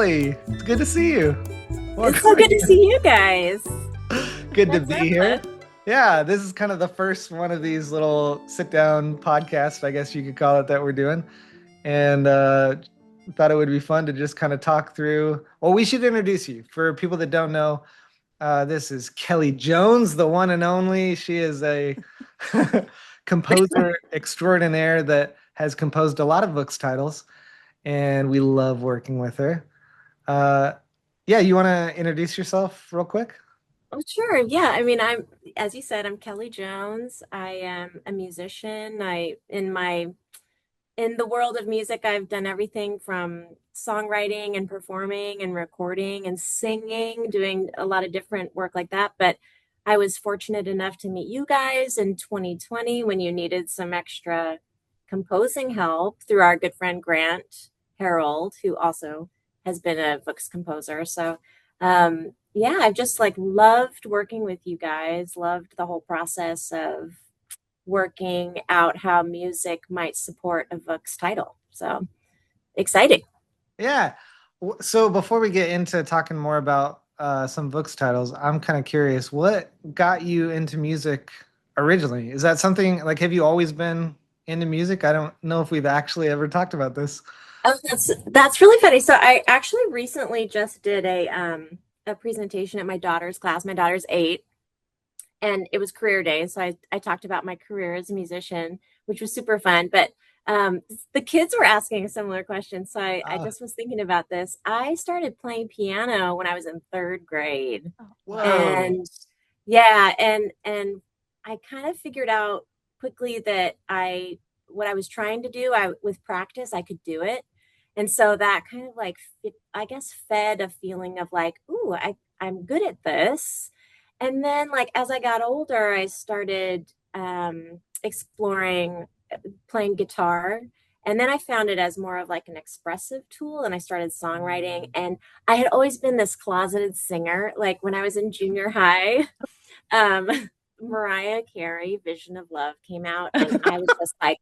Kelly. It's good to see you. It's so good to see you guys. Good to What's be up, here. bud? Yeah, this is kind of the first one of these little sit-down podcasts, I guess you could call it, that we're doing. And thought it would be fun to just kind of talk through. Well, we should introduce you. For people that don't know, this is Kelly Jones, the one and only. She is a composer extraordinaire that has composed a lot of Vooks titles, and we love working with her. Uh, yeah, you want to introduce yourself real quick? Oh, sure. Yeah. As you said, I'm Kelly Jones. I am a musician. In the world of music, I've done everything from songwriting and performing and recording and singing, doing a lot of different work like that. But I was fortunate enough to meet you guys in 2020 when you needed some extra composing help through our good friend Grant Harold, who also has been a Vooks composer. So I've just like loved working with you guys, loved the whole process of working out how music might support a Vooks title. So exciting. Yeah. So before we get into talking more about some Vooks titles, I'm kind of curious, what got you into music originally? Is that something like, have you always been into music? I don't know if we've actually ever talked about this. Oh, that's really funny. So I actually recently just did a presentation at my daughter's class. My daughter's 8, and it was career day. So I talked about my career as a musician, which was super fun. But the kids were asking similar questions. So I Ah, just was thinking about this. I started playing piano when I was in 3rd grade. whoa. And yeah, and I kind of figured out quickly that I what I was trying to do, I with practice, I could do it. And so that kind of like I guess fed a feeling of like, ooh, I'm good at this. And then like as I got older, I started exploring playing guitar. And then I found it as more of like an expressive tool, and I started songwriting. And I had always been this closeted singer. Like when I was in junior high, um, Mariah Carey, Vision of Love came out, and I was just like,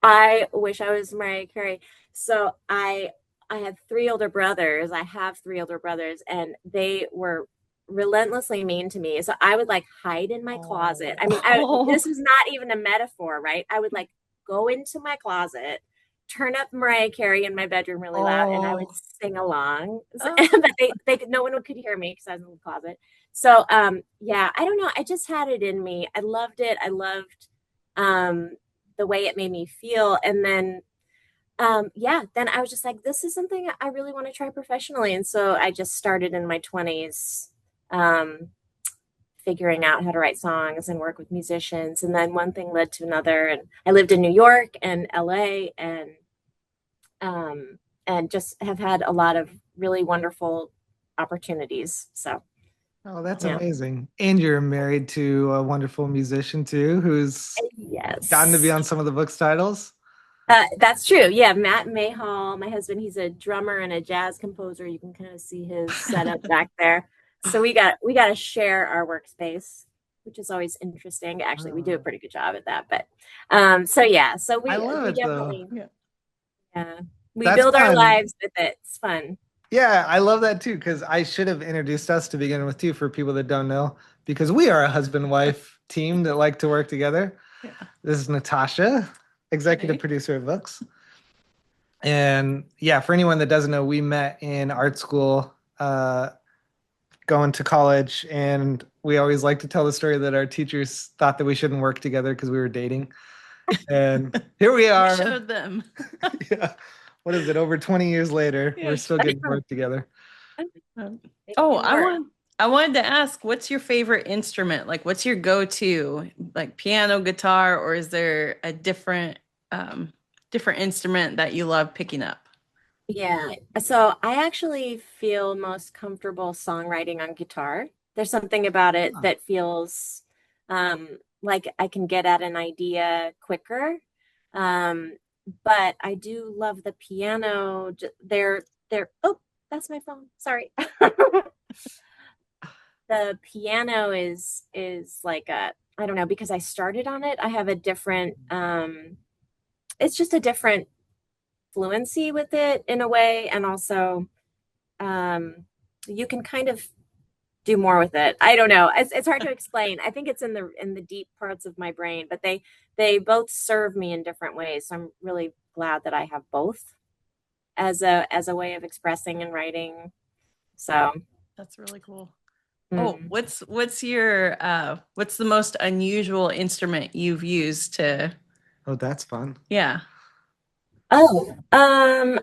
I wish I was Mariah Carey. So I had 3 older brothers. I have 3 older brothers, and they were relentlessly mean to me. So I would like hide in my closet. Oh. This was not even a metaphor, right? I would like go into my closet, turn up Mariah Carey in my bedroom really loud, and I would Oh. sing along. Oh, But no one could hear me because I was in the closet. So yeah, I don't know. I just had it in me. I loved it. I loved um the way it made me feel. And then then I was just like, this is something I really want to try professionally. And so I just started in my 20s, um, figuring out how to write songs and work with musicians. And then one thing led to another. And I lived in New York and LA, and just have had a lot of really wonderful opportunities. So Oh, that's yeah. amazing. And you're married to a wonderful musician too, who's gotten to be Yes. on some of the Vooks titles. That's true. Yeah, Matt Mayhall, my husband, he's a drummer and a jazz composer. You can kind of see his setup back there. So we got to share our workspace, which is always interesting. Actually, we do a Oh, pretty good job at that. But so I we love we it though. definitely yeah, we That's build our fun. lives with it. It's fun. Yeah, I love that too, because I should have introduced us to begin with too for people that don't know, because we are a husband-wife team that like to work together. yeah. This is Natasha, executive Hey. producer of Books. And yeah, for anyone that doesn't know, we met in art school, going to college, and we always like to tell the story that our teachers thought that we shouldn't work together because we were dating. And here we We are. showed them. Yeah. What is it? Over 20 years later, we're Yes. still getting to work together. Um, Make oh, it work. I wanted to ask, what's your favorite instrument? Like, what's your go-to? Like piano, guitar, or is there a different instrument that you love picking up? Yeah. So I actually feel most comfortable songwriting on guitar. There's something about it Huh. that feels like I can get at an idea quicker. Um, but I do love the piano. Oh, that's my phone. Sorry. The piano is like a, I don't know, because I started on it, I have a different it's just a different fluency with it in a way. And also you can kind of do more with it. I don't know. It's hard to explain. I think it's in the deep parts of my brain, but they both serve me in different ways. So I'm really glad that I have both as a way of expressing and writing. So That's really cool. Oh, mm. what's the most unusual instrument you've used to? Oh, that's fun. Yeah, Oh,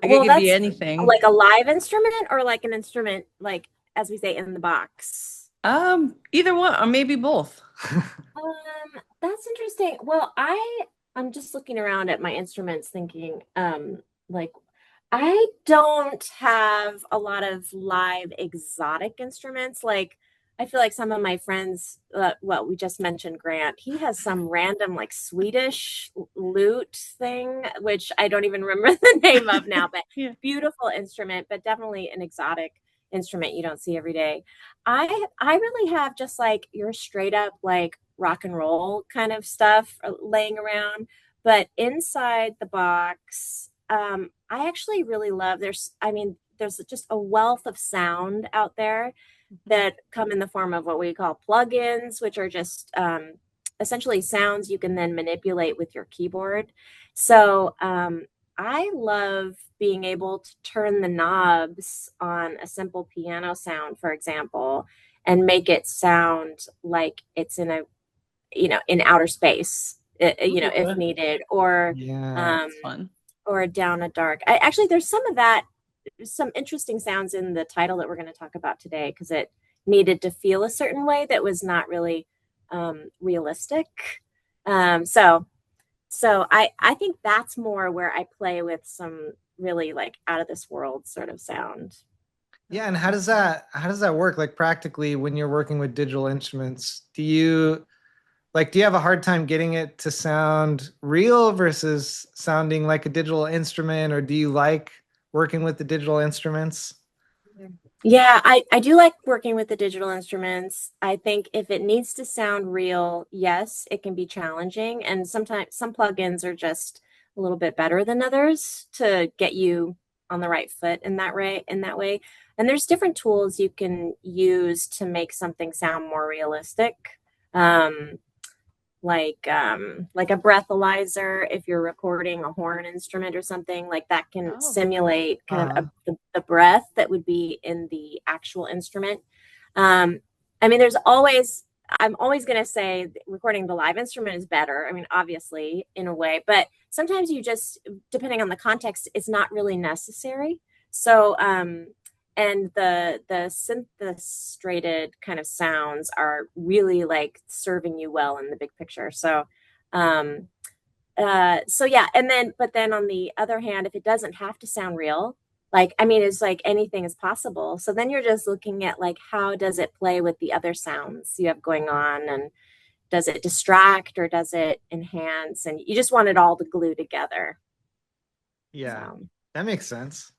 it well, could be that's anything. like a live instrument or like an instrument, like as we say in the box. Either one, or maybe both. That's interesting. Well, I'm just looking around at my instruments thinking, like I don't have a lot of live exotic instruments. Like I feel like some of my friends, well, we just mentioned Grant, he has some random like Swedish lute thing, which I don't even remember the name of now, but Yeah. beautiful instrument, but definitely an exotic instrument you don't see every day. I really have just like your straight up like rock and roll kind of stuff laying around, but inside the box, I actually really love there's just a wealth of sound out there that come in the form of what we call plugins, which are just essentially sounds you can then manipulate with your keyboard. So I love being able to turn the knobs on a simple piano sound, for example, and make it sound like it's in a, in outer space, if Ooh, needed, or Yeah. um, that's fun. or down a dark. Actually, there's some of that, some interesting sounds in the title that we're going to talk about today because it needed to feel a certain way that was not really realistic. So I think that's more where I play with some really like out of this world sort of sound. Yeah, and how does that work like practically when you're working with digital instruments? Do you have a hard time getting it to sound real versus sounding like a digital instrument, or do you like working with the digital instruments? Yeah, I do like working with the digital instruments. I think if it needs to sound real, yes, it can be challenging. And sometimes some plugins are just a little bit better than others to get you on the right foot in that way. And there's different tools you can use to make something sound more realistic. Um, like a breathalyzer if you're recording a horn instrument or something like that can Oh, simulate kind of Uh, the breath that would be in the actual instrument. I mean I'm always going to say recording the live instrument is better. I mean, obviously in a way, but sometimes you just, depending on the context, it's not really necessary. So and the synthestrated kind of sounds are really like serving you well in the big picture. Um so yeah, and then but then on the other hand, if it doesn't have to sound real, like I mean it's like anything is possible. So then you're just looking at like how does it play with the other sounds you have going on, and does it distract or does it enhance, and you just want it all to glue together. yeah, So that makes sense.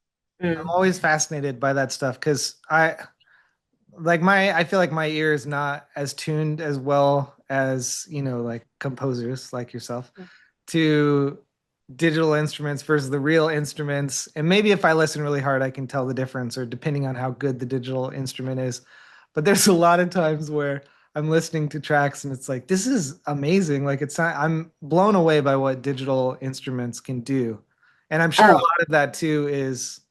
I'm mm. always fascinated by that stuff because I feel like my ear is not as tuned as well as, like composers like yourself to digital instruments versus the real instruments. And maybe if I listen really hard, I can tell the difference, or depending on how good the digital instrument is. But there's a lot of times where I'm listening to tracks and it's like, this is amazing. Like I'm blown away by what digital instruments can do. And I'm sure a Oh, lot of that too is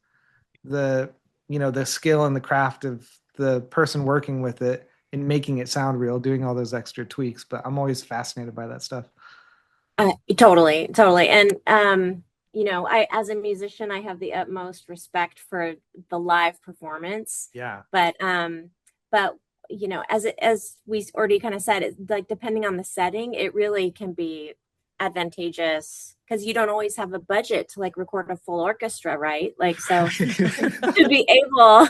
the, the skill and the craft of the person working with it and making it sound real, doing all those extra tweaks. But I'm always fascinated by that stuff. totally. And I as a musician, I have the utmost respect for the live performance. Yeah. But as we already kind of said, it's like depending on the setting, it really can be advantageous because you don't always have a budget to like record a full orchestra, right? Like so to be able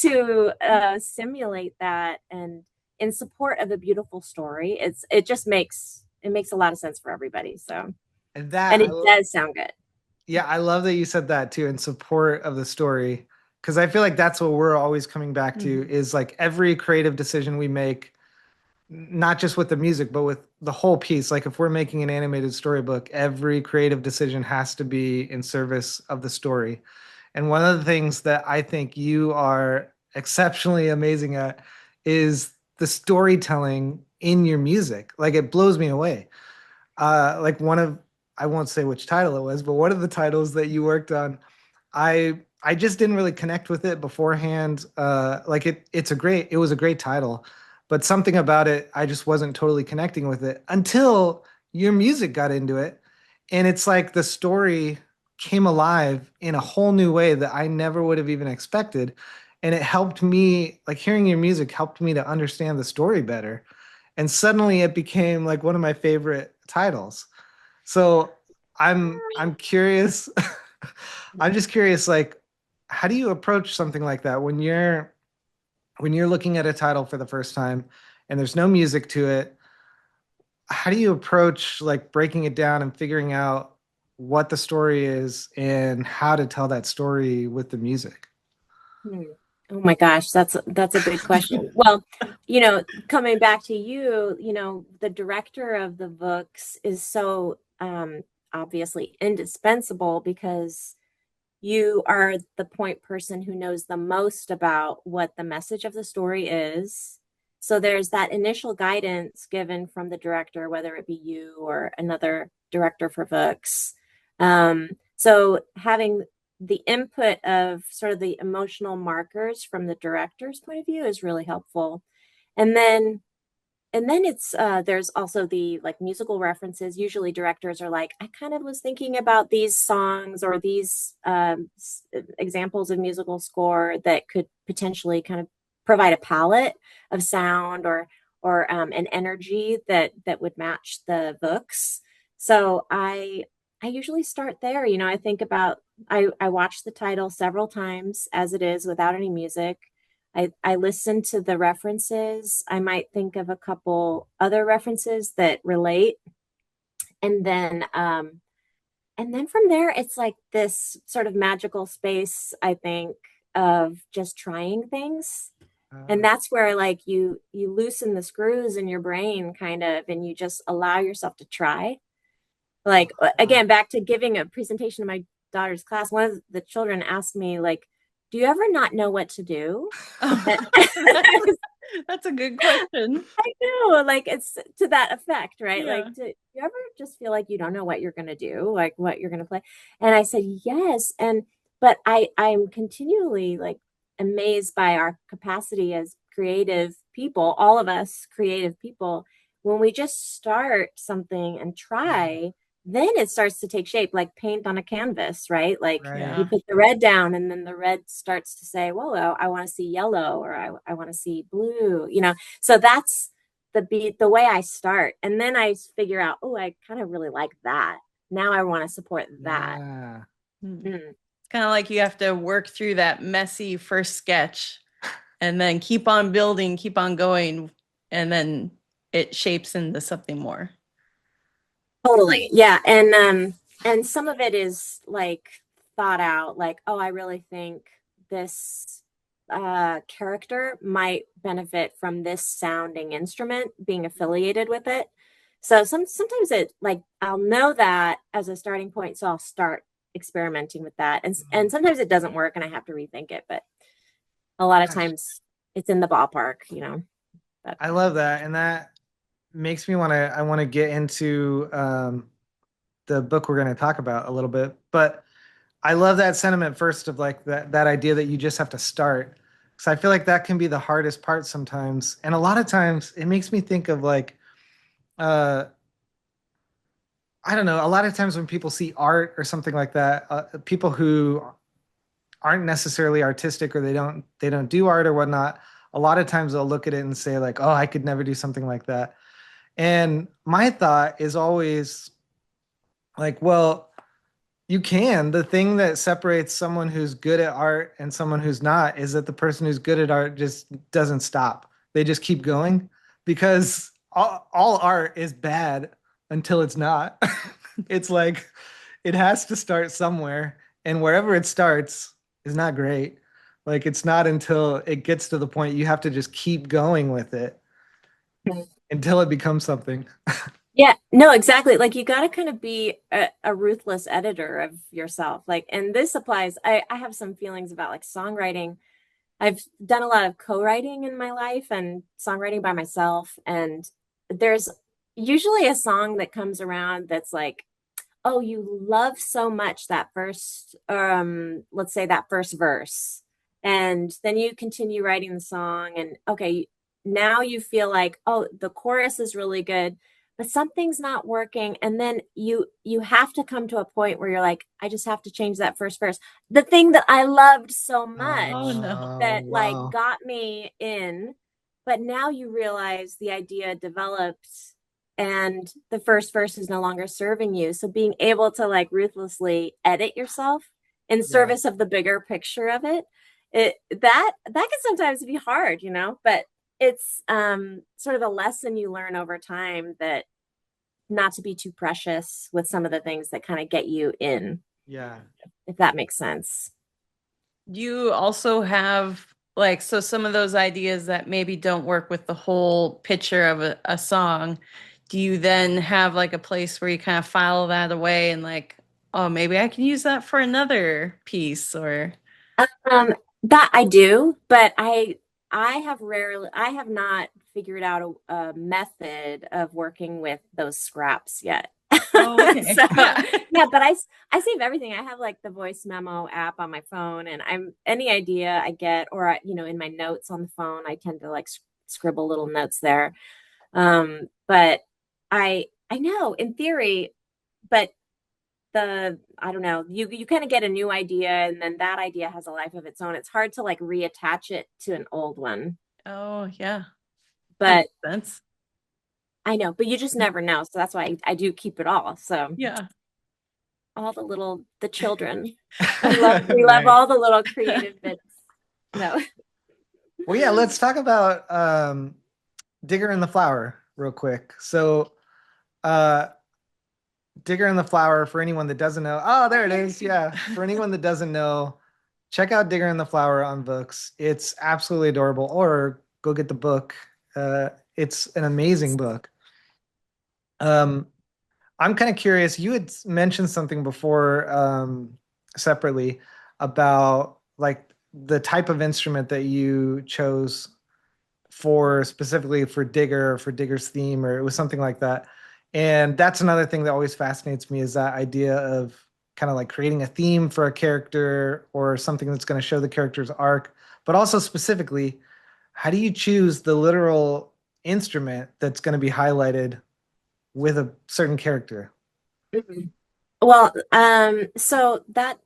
to simulate that and in support of a beautiful story, it makes a lot of sense for everybody. So, And and it does sound good. yeah, I love that you said that too, in support of the story. Because I feel like that's what we're always coming back to mhm. is like every creative decision we make, not just with the music, but with the whole piece. Like if we're making an animated storybook, every creative decision has to be in service of the story. And one of the things that I think you are exceptionally amazing at is the storytelling in your music. Like it blows me away. Like one of, I won't say which title it was, but one of the titles that you worked on, I just didn't really connect with it beforehand. Like it was a great title, but something about it, I just wasn't totally connecting with it until your music got into it. And it's like the story came alive in a whole new way that I never would have even expected. And it helped me, like hearing your music helped me to understand the story better. And suddenly it became like one of my favorite titles. So I'm curious. I'm just curious, like, how do you approach something like that when you're looking at a title for the first time and there's no music to it? How do you approach like breaking it down and figuring out what the story is and how to tell that story with the music? Hmm. Oh my gosh, that's a big question. Well, coming back to you, the director of the Vooks is so obviously indispensable because you are the point person who knows the most about what the message of the story is. So there's that initial guidance given from the director, whether it be you or another director for Vooks. So having the input of sort of the emotional markers from the director's point of view is really helpful. And then it's there's also the like musical references. Usually directors are like, I kind of was thinking about these songs or these examples of musical score that could potentially kind of provide a palette of sound or an energy that would match the books. So I usually start there. I think about I watch the title several times as it is without any music. I listen to the references. I might think of a couple other references that relate. And then from there, it's like this sort of magical space, I think, of just trying things. And that's where like you loosen the screws in your brain kind of, and you just allow yourself to try. Like again, back to giving a presentation to my daughter's class, one of the children asked me like, do you ever not know what to do? That's a good question. I know, like it's to that effect, right? Yeah. Like, do you ever just feel like you don't know what you're going to do, like what you're going to play? And I said, yes. But I'm continually like amazed by our capacity as creative people, all of us creative people, when we just start something and try, then it starts to take shape like paint on a canvas, right? Like Right. you put the red down and then the red starts to say, whoa, I want to see yellow or I want to see blue, So that's the way I start. And then I figure out, oh, I kind of really like that. Now I want to support that. Yeah. It's kind of like you have to work through that messy first sketch and then keep on building, keep on going, and then it shapes into something more. Totally. Yeah. And some of it is like thought out, like, oh, I really think this character might benefit from this sounding instrument being affiliated with it. So sometimes it like I'll know that as a starting point, so I'll start experimenting with that. And sometimes it doesn't work and I have to rethink it, but a lot of times it's in the ballpark. But I love that. And that makes me I want to get into the book we're going to talk about a little bit. But I love that sentiment first of like that idea that you just have to start. Because I feel like that can be the hardest part sometimes. And a lot of times it makes me think of like, I don't know, a lot of times when people see art or something like that, people who aren't necessarily artistic or they don't do art or whatnot, a lot of times they'll look at it and say like, oh, I could never do something like that. And my thought is always like, well, you can. The thing that separates someone who's good at art and someone who's not is that the person who's good at art just doesn't stop. They just keep going because all art is bad until it's not. It's like it has to start somewhere, and wherever it starts is not great. Like it's not until it gets to the point you have to just keep going with it until it becomes something. Yeah, no, exactly. Like you got to kind of be a ruthless editor of yourself. Like, and this applies, I have some feelings about like songwriting. I've done a lot of co-writing in my life and songwriting by myself. And there's usually a song that comes around that's like, oh, you love so much that first, let's say that first verse. And then you continue writing the song and okay, now you feel like, oh, the chorus is really good, but something's not working. And then you have to come to a point where you're like, I just have to change that first verse. The thing that I loved so Oh much no. Oh, that like wow. got me in, but now you realize the idea developed and the first verse is no longer serving you. So being able to like ruthlessly edit yourself in Yeah. service of the bigger picture of it, that can sometimes be hard, you know, but it's sort of a lesson you learn over time that not to be too precious with some of the things that kind of get you in, Yeah. if that makes sense. You also have like, so some of those ideas that maybe don't work with the whole picture of a song, do you then have like a place where you kind of file that away and like, oh, maybe I can use that for another piece or Um, that I do, but I have not figured out a method of working with those scraps yet. oh, okay. So Yeah. yeah, but I save everything. I have like the voice memo app on my phone, and I'm any idea I get, or you know, in my notes on the phone, I tend to like scribble little notes there. But I know in theory, but the I don't know, you kind of get a new idea and then that idea has a life of its own. It's hard to like reattach it to an old one. Oh, yeah. That But makes sense. I know, but you just never know. So that's why I do keep it all. So Yeah. all the children. We love Right. all the little creative bits. No. Well, yeah, let's talk about Digger in the Flower real quick. So, uh, Digger in the Flower, for anyone that doesn't know, oh, there it is. Yeah. For anyone that doesn't know, check out Digger in the Flower on Vooks. It's absolutely adorable. Or go get the book. It's an amazing book. Um, I'm kind of curious. You had mentioned something before, separately, about like the type of instrument that you chose for specifically for Digger or for Digger's theme, or it was something like that. And that's another thing that always fascinates me is that idea of kind of like creating a theme for a character or something that's going to show the character's arc, but also specifically, how do you choose the literal instrument that's going to be highlighted with a certain character? Mhm. Well, so that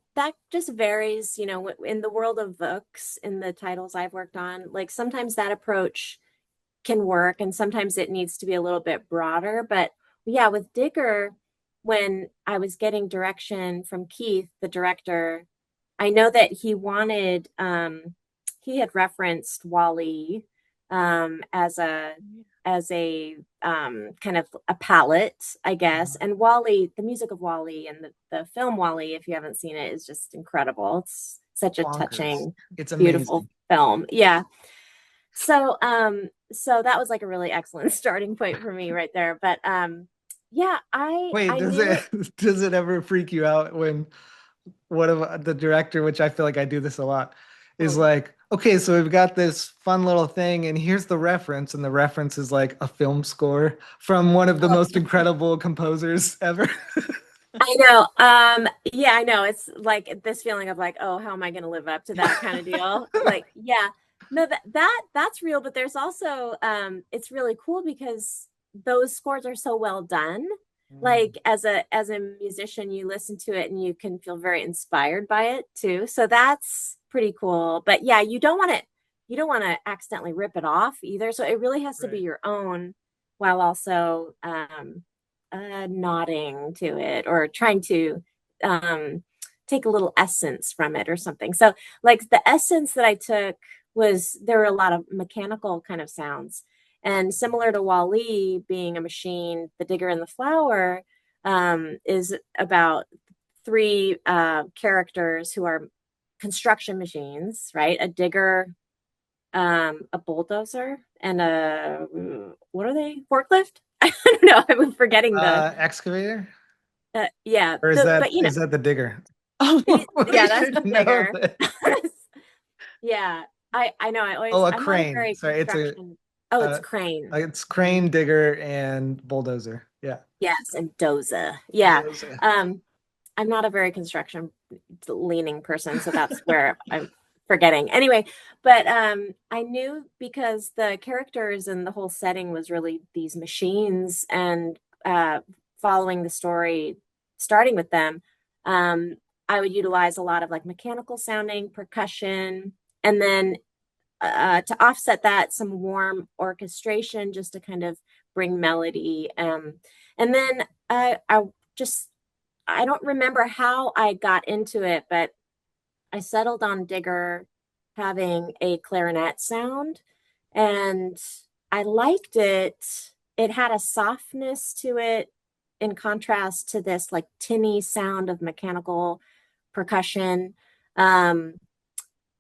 just varies, you know, in the world of books, in the titles I've worked on, like sometimes that approach can work and sometimes it needs to be a little bit broader. But yeah, with Digger, when I was getting direction from Keith, the director, I know that he had referenced Wally as a kind of a palette, I guess. And Wally, the music of Wally and the film Wally, if you haven't seen it, is just incredible. It's such a Bonkers. touching, It's beautiful amazing. film. Yeah. So that was like a really excellent starting point for me right there. But yeah, Wait, I does knew. it does it ever freak you out when one of the director, which I feel like I do this a lot, is Oh, like, okay, so we've got this fun little thing, and here's the reference, and the reference is like a film score from one of the most incredible composers ever. I know. Yeah, I know. It's like this feeling of like, oh, how am I going to live up to that kind of deal? Like, yeah, no, that's real. But there's also, it's really cool because those scores are so well done. Mm, Like as a musician, you listen to it and you can feel very inspired by it too. So that's pretty cool. But yeah, you don't want to accidentally rip it off either. So it really has to be right. your own, while also nodding to it or trying to take a little essence from it or something. So, like the essence that I took was there were a lot of mechanical kind of sounds. And similar to Wally being a machine, the digger and the flower is about three characters who are construction machines, right? A digger, a bulldozer, and a what are they? Forklift. I don't know. I'm forgetting the Excavator? yeah. Or But is that the digger? Oh, We yeah, that's the should know digger. that. Yeah, I know. Oh, a I'm not a crane. very Sorry, construction. Oh, it's uh, crane. it's crane, digger, and bulldozer. Yeah. Yes, and doza. Yeah. Bulldozer. Um, I'm not a very construction leaning person, so that's where I'm forgetting. Anyway, but I knew because the characters and the whole setting was really these machines and following the story, starting with them, um, I would utilize a lot of like mechanical sounding, percussion, and then to offset that, some warm orchestration just to kind of bring melody. And then I just I don't remember how I got into it, but I settled on Digger having a clarinet sound and I liked it. It had a softness to it in contrast to this like tinny sound of mechanical percussion. Um,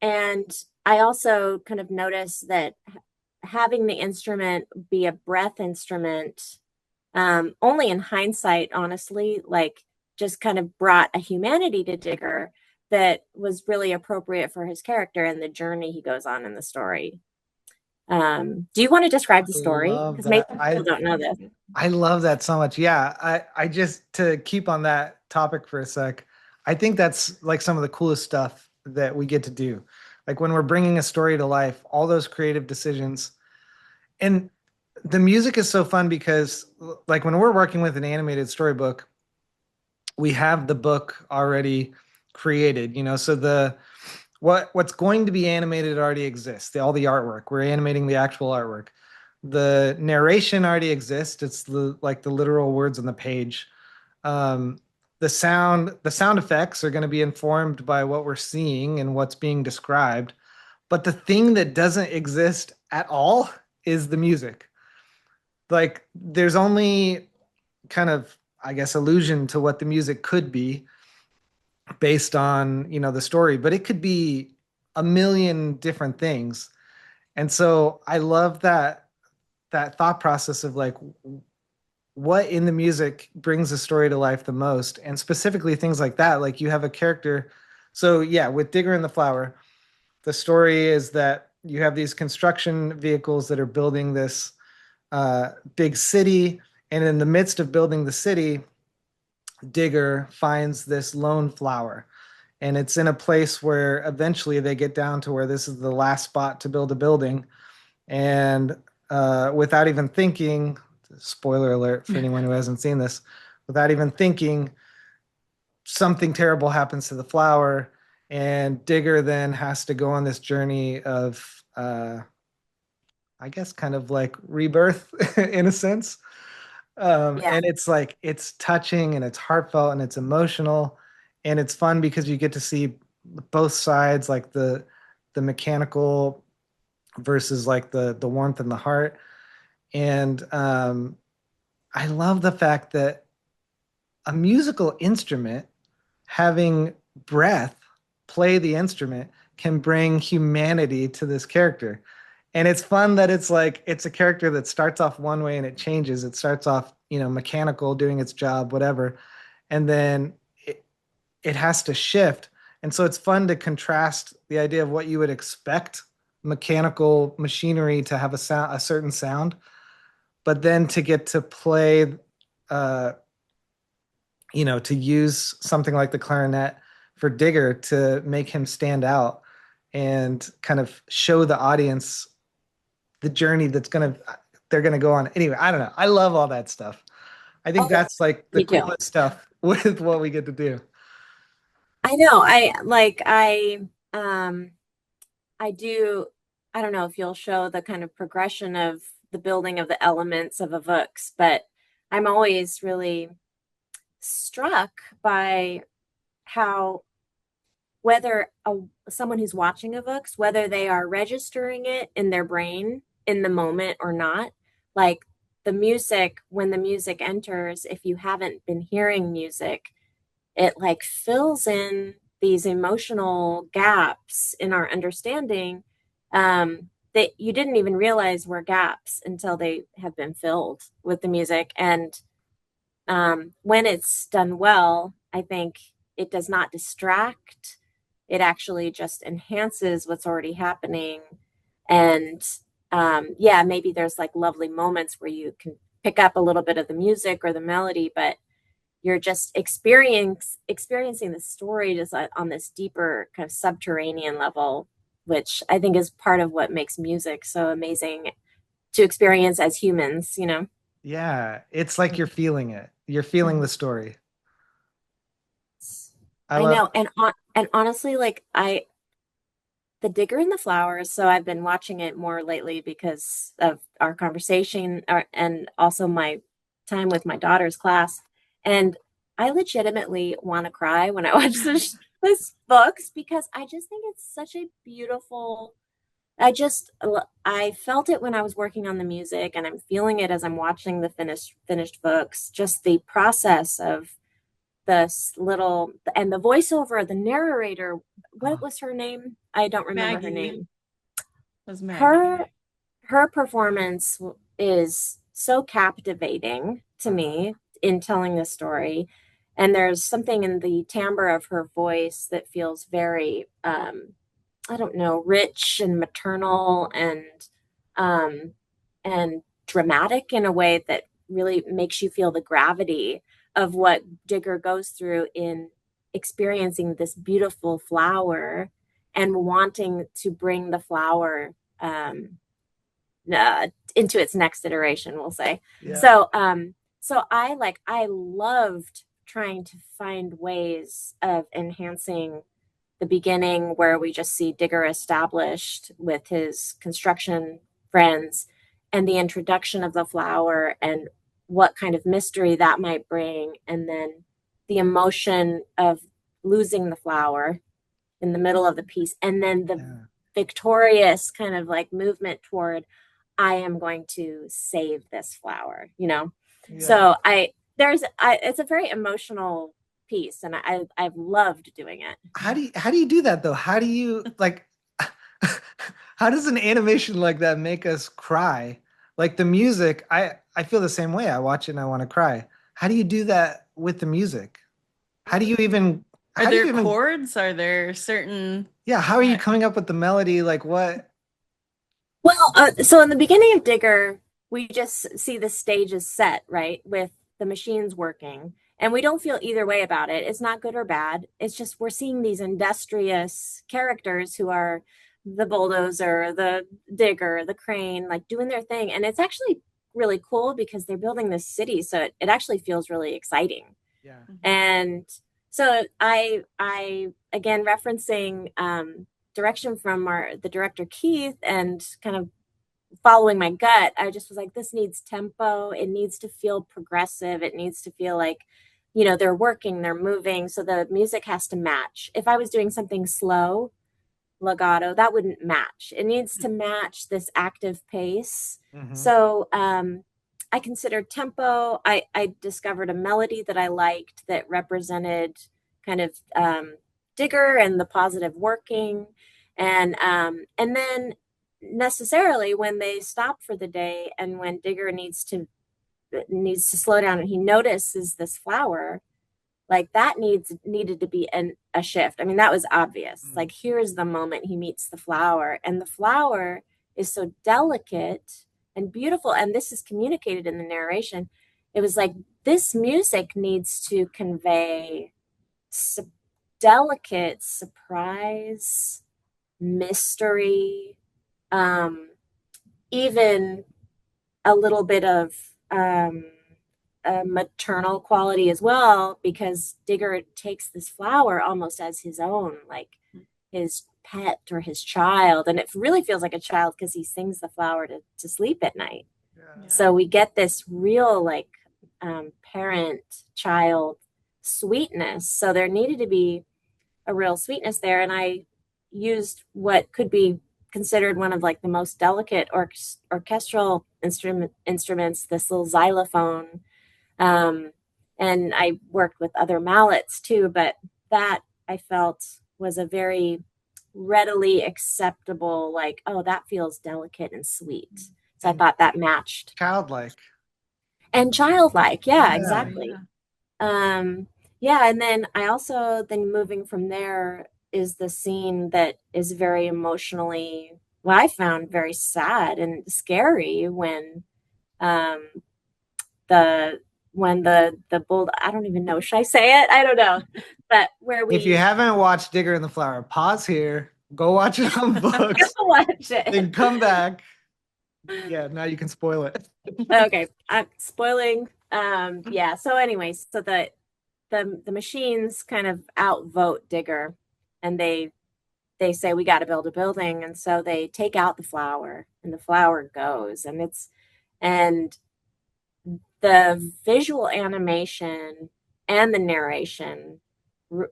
and I also kind of noticed that having the instrument be a breath instrument, only in hindsight, honestly, like just kind of brought a humanity to Digger that was really appropriate for his character and the journey he goes on in the story. Do you want to describe the I story? love Because maybe that. people don't know this. I love that so much. Yeah, I just to keep on that topic for a sec, I think that's like some of the coolest stuff that we get to do. Like when we're bringing a story to life, all those creative decisions. And the music is so fun because like when we're working with an animated storybook, we have the book already created, so what's going to be animated already exists. All the artwork. We're animating the actual artwork. The narration already exists. It's like the literal words on the page. Um, the sound effects are going to be informed by what we're seeing and what's being described. But the thing that doesn't exist at all is the music. Like there's only kind of, I guess, allusion to what the music could be based on, the story, but it could be a million different things. And so I love that thought process of like what in the music brings the story to life the most, and specifically things like that. Like you have a character. So yeah, with Digger and the Flower, the story is that you have these construction vehicles that are building this big city, and in the midst of building the city, Digger finds this lone flower, and it's in a place where eventually they get down to where this is the last spot to build a building. And without even thinking, spoiler alert for anyone who hasn't seen this, without even thinking, something terrible happens to the flower, and Digger then has to go on this journey of, I guess, kind of like rebirth in a sense. Yeah. And it's like it's touching and it's heartfelt and it's emotional, and it's fun because you get to see both sides, like the mechanical versus like the warmth and the heart. And I love the fact that a musical instrument having breath play the instrument can bring humanity to this character. And it's fun that it's like it's a character that starts off one way and it changes. It starts off, mechanical, doing its job, whatever, and then it has to shift. And so it's fun to contrast the idea of what you would expect mechanical machinery to have a certain sound, but then to get to play, uh, to use something like the clarinet for Digger to make him stand out and kind of show the audience the journey they're gonna go on. Anyway, I don't know. I love all that stuff. I think Oh, that's like the me too. coolest stuff with what we get to do. I know. Um I do, I don't know if you'll show the kind of progression of the building of the elements of a Vooks, but I'm always really struck by how someone who's watching a Vooks, whether they are registering it in their brain in the moment or not, like the music, when the music enters, if you haven't been hearing music, it like fills in these emotional gaps in our understanding. that you didn't even realize were gaps until they have been filled with the music. And when it's done well, I think it does not distract. It actually just enhances what's already happening. And yeah, maybe there's like lovely moments where you can pick up a little bit of the music or the melody, but you're just experiencing the story just on this deeper kind of subterranean level, which I think is part of what makes music so amazing to experience as humans, you know? Yeah, it's like you're feeling it. You're feeling the story. I I love. know. And honestly, like the Digger and the Flowers, so I've been watching it more lately because of our conversation and also my time with my daughter's class. And I legitimately want to cry when I watch this books because I just think it's such a beautiful. I felt it when I was working on the music, and I'm feeling it as I'm watching the finished books. Just the process of this little and the voiceover, the narrator. What Oh, was her name? I don't remember her Maggie name. was Maggie. Her performance is so captivating to uh-huh. me in telling the story, and there's something in the timbre of her voice that feels very I don't know, rich and maternal um, and dramatic in a way that really makes you feel the gravity of what Digger goes through in experiencing this beautiful flower and wanting to bring the flower into its next iteration, we'll say. Yeah. So I loved trying to find ways of enhancing the beginning where we just see Digger established with his construction friends and the introduction of the flower and what kind of mystery that might bring. And then the emotion of losing the flower in the middle of the piece. And then the Yeah. victorious kind of like movement toward, I am going to save this flower, you know? Yeah. So it's a very emotional piece and I've loved doing it. How do you do that though? How do you like how does an animation like that make us cry? Like the music, I feel the same way. I watch it and I want to cry. How do you do that with the music? How do you even Are how do you there even chords? Are there certain yeah, how are you uh, coming up with the melody? Like what? Well, so in the beginning of Digger, we just see the stage is set, right, with the machines working, and we don't feel either way about it. It's not good or bad. It's just we're seeing these industrious characters who are the bulldozer, the digger, the crane, like doing their thing, and it's actually really cool because they're building this city, so it actually feels really exciting. Yeah. mhm. And so I again referencing direction from the director Keith and kind of following my gut, I just was like, this needs tempo. It needs to feel progressive. It needs to feel like, you know, they're working, they're moving. So the music has to match. If I was doing something slow, legato, that wouldn't match. It needs to match this active pace. Hmm. So I considered tempo. I discovered a melody that I liked that represented kind of Digger and the positive working. And then necessarily when they stop for the day and when Digger needs to slow down and he notices this flower, like that needed to be a shift. I mean, that was obvious. Like here's the moment he meets the flower, and the flower is so delicate and beautiful, and this is communicated in the narration. It was like this music needs to convey su- delicate surprise, mystery, um, even a little bit of a maternal quality as well, because Digger takes this flower almost as his own, like his pet or his child. And it really feels like a child because he sings the flower to sleep at night. Yeah. Yeah. So we get this real, like, parent child sweetness. So there needed to be a real sweetness there. And I used what could be considered one of like the most delicate orchestral instruments, this little xylophone. Um, and I worked with other mallets too, but that I felt was a very readily acceptable, like, oh, that feels delicate and sweet. So I And thought that matched. childlike. And childlike, yeah, Yeah. exactly. Yeah, and then I also then moving from there is the scene that is very emotionally, what I found very sad and scary um the the bull, I don't even know, should I say it? I don't know. But where If you we haven't watched Digger in the Flower, pause here. Go watch it on Vooks. watch Then it. come back. Yeah, now you can spoil it. Okay, I'm spoiling. Yeah, so anyways, so the machines kind of outvote Digger, and they say we got to build a building, and so they take out the flower, and the flower goes, and the visual animation and the narration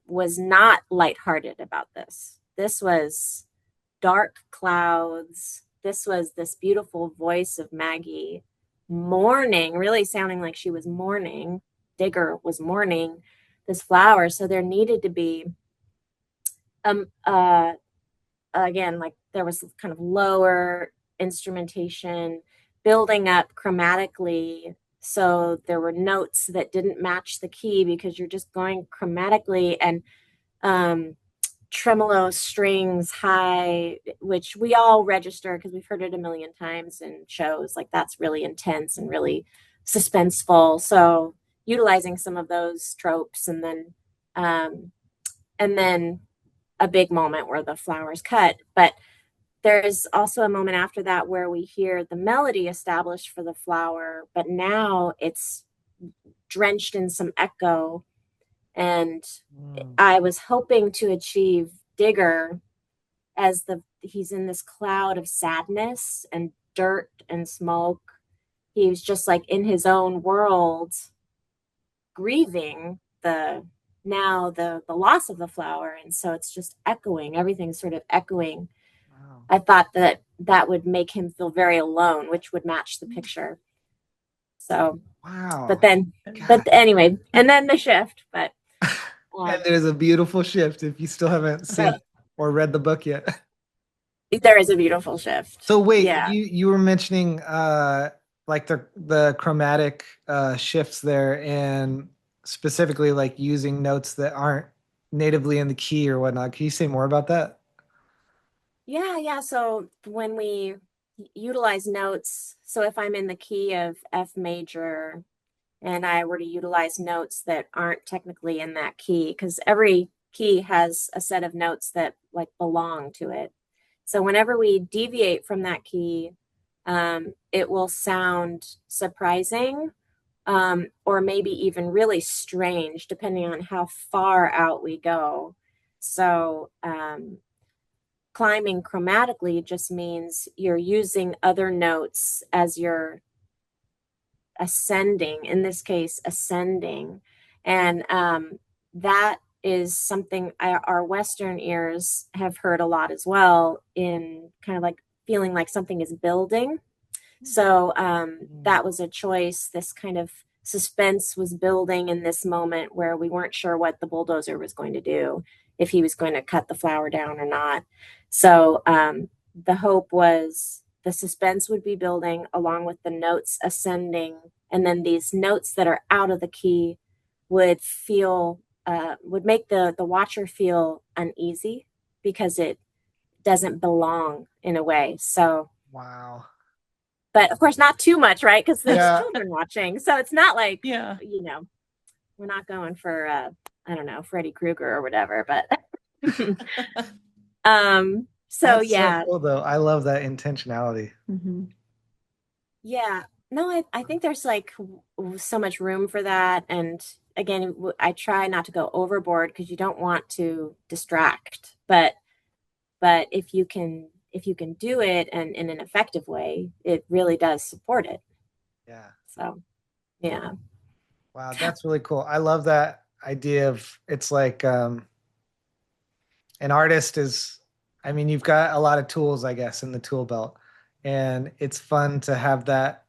was not lighthearted about this. This was dark clouds. This was this beautiful voice of Maggie mourning, really sounding like she was mourning. Digger was mourning this flower. So there needed to be um uh again, like there was kind of lower instrumentation building up chromatically, so there were notes that didn't match the key because you're just going chromatically, and um tremolo strings high, which we all register because we've heard it a million times in shows. Like that's really intense and really suspenseful. So utilizing some of those tropes, um, and then a big moment where the flower's cut. But there's also a moment after that where we hear the melody established for the flower, but now it's drenched in some echo. And I was hoping to achieve Digger as he's in this cloud of sadness and dirt and smoke. He was just like in his own world, grieving the loss of the flower, and so it's just echoing. Everything's sort of echoing. Wow. I thought that would make him feel very alone, which would match the picture. So, Wow. but anyway, and then the shift. But and there's a beautiful shift if you still haven't seen or read the book yet. There is a beautiful shift. So wait, yeah. you were mentioning like the chromatic shifts there, and specifically like using notes that aren't natively in the key or whatnot. Can you say more about that? Yeah. So when we utilize notes, so if I'm in the key of F major and I were to utilize notes that aren't technically in that key, because every key has a set of notes that like belong to it. So whenever we deviate from that key, it will sound surprising, or maybe even really strange, depending on how far out we go. So climbing chromatically just means you're using other notes as you're ascending, in this case, ascending. And that is something our Western ears have heard a lot as well, in kind of like feeling like something is building. So that was a choice. This kind of suspense was building in this moment where we weren't sure what the bulldozer was going to do, if he was going to cut the flower down or not. So the hope was the suspense would be building along with the notes ascending, and then these notes that are out of the key would make the watcher feel uneasy because it doesn't belong in a way. So wow. But of course not too much, right? Because there's children watching, so it's not like we're not going for I don't know, Freddy Krueger or whatever. But so That's so cool, though. I love that intentionality. Mm-hmm. Yeah, no, I think there's like so much room for that. And again, I try not to go overboard because you don't want to distract. But if you can do it and in an effective way, it really does support it. Yeah. So, yeah. Wow, that's really cool. I love that idea of, it's like an artist is, I mean, you've got a lot of tools, I guess, in the tool belt, and it's fun to have that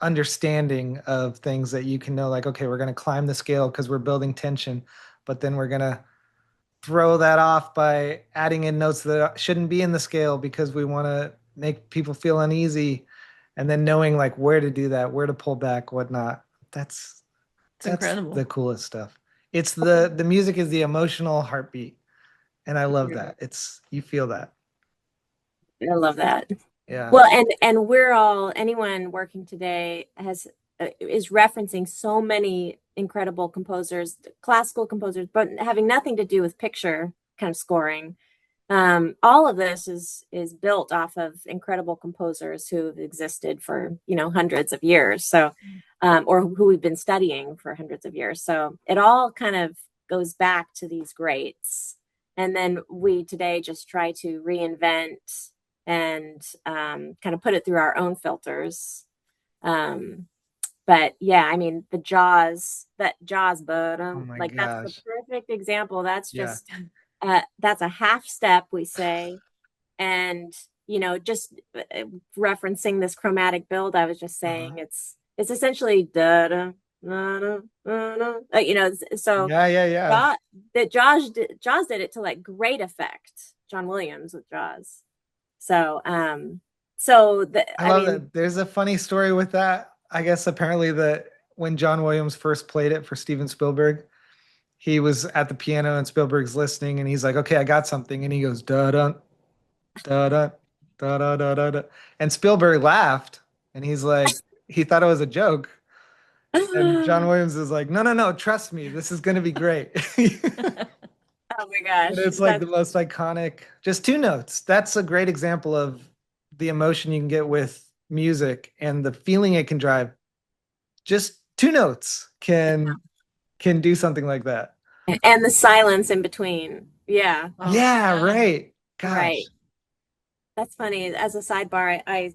understanding of things that you can know, like, okay, we're going to climb the scale because we're building tension, but then we're going to throw that off by adding in notes that shouldn't be in the scale because we want to make people feel uneasy, and then knowing like where to do that, where to pull back, whatnot. That's incredible. the coolest stuff. It's the music is the emotional heartbeat, and I love that. You feel that. I love that. Yeah. Well, and we're all, anyone working today is referencing so many incredible composers, classical composers, but having nothing to do with picture kind of scoring. All of this is built off of incredible composers who have existed for, hundreds of years. So, or who we've been studying for hundreds of years. So it all kind of goes back to these greats. And then we today just try to reinvent and kind of put it through our own filters. But yeah, I mean, the Jaws bottom, my like gosh. that's the perfect example. That's just, that's a half step, we say. And, just referencing this chromatic build, I was just saying it's essentially da-da, da-da, da-da, so yeah. That Jaws did it to like great effect. John Williams with Jaws. So, I love that. There's a funny story with that. I guess apparently that when John Williams first played it for Steven Spielberg, he was at the piano and Spielberg's listening and he's like, okay, I got something. And he goes, da da da da da da da da. And Spielberg laughed and he's like, he thought it was a joke. And John Williams is like, no, trust me, this is going to be great. Oh my gosh. And it's like the most iconic, just two notes. That's a great example of the emotion you can get with music and the feeling it can drive. Just two notes can do something like that. And the silence in between. Yeah. Yeah, right. Gosh. Right. That's funny. As a sidebar, I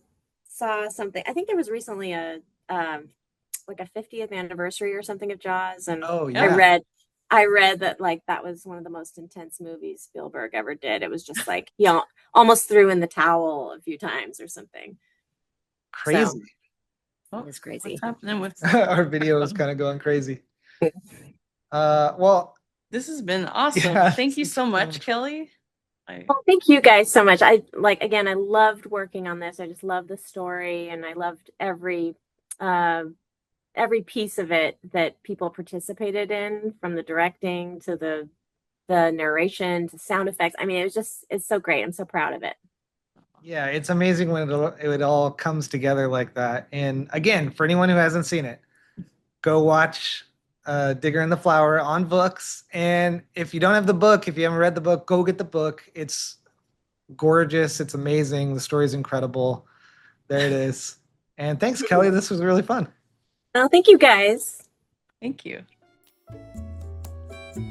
saw something. I think there was recently a like a 50th anniversary or something of Jaws. And I read that like that was one of the most intense movies Spielberg ever did. It was just like he almost threw in the towel a few times or something. Crazy. It was crazy. What's happening with our video is kind of going crazy. Well, this has been awesome. Yeah, thank you so much, Kelly. Well, thank you guys so much. I loved working on this. I just loved the story, and I loved every piece of it that people participated in, from the directing to the narration to sound effects. I mean, it's so great. I'm so proud of it. Yeah, it's amazing when it all comes together like that. And again, for anyone who hasn't seen it, go watch Digger in the Flower on Vooks. And if you don't have the book, if you haven't read the book, go get the book. It's gorgeous. It's amazing. The story's incredible. There it is. And thanks, Kelly. This was really fun. Oh, thank you, guys. Thank you.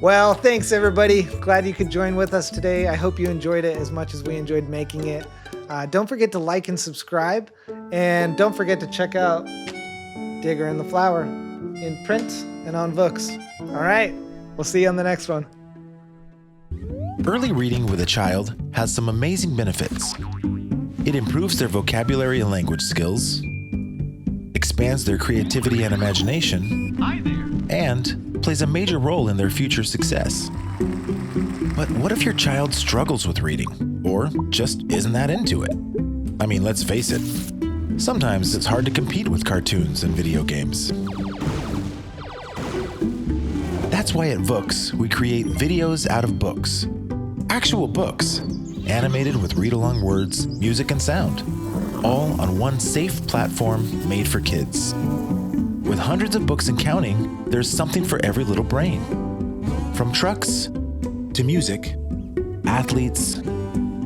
Well, thanks, everybody. Glad you could join with us today. I hope you enjoyed it as much as we enjoyed making it. Don't forget to like and subscribe. And don't forget to check out Digger in the Flower in print and on Vooks. All right. We'll see you on the next one. Early reading with a child has some amazing benefits. It improves their vocabulary and language skills, expands their creativity and imagination, and plays a major role in their future success. But what if your child struggles with reading, or just isn't that into it? I mean, let's face it, sometimes it's hard to compete with cartoons and video games. That's why at Vooks, we create videos out of books. Actual books, animated with read-along words, music, and sound, all on one safe platform made for kids. With hundreds of books and counting, there's something for every little brain. From trucks to music, athletes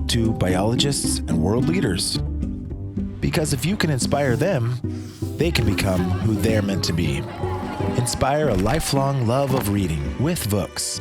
to biologists and world leaders. Because if you can inspire them, they can become who they're meant to be. Inspire a lifelong love of reading with Vooks.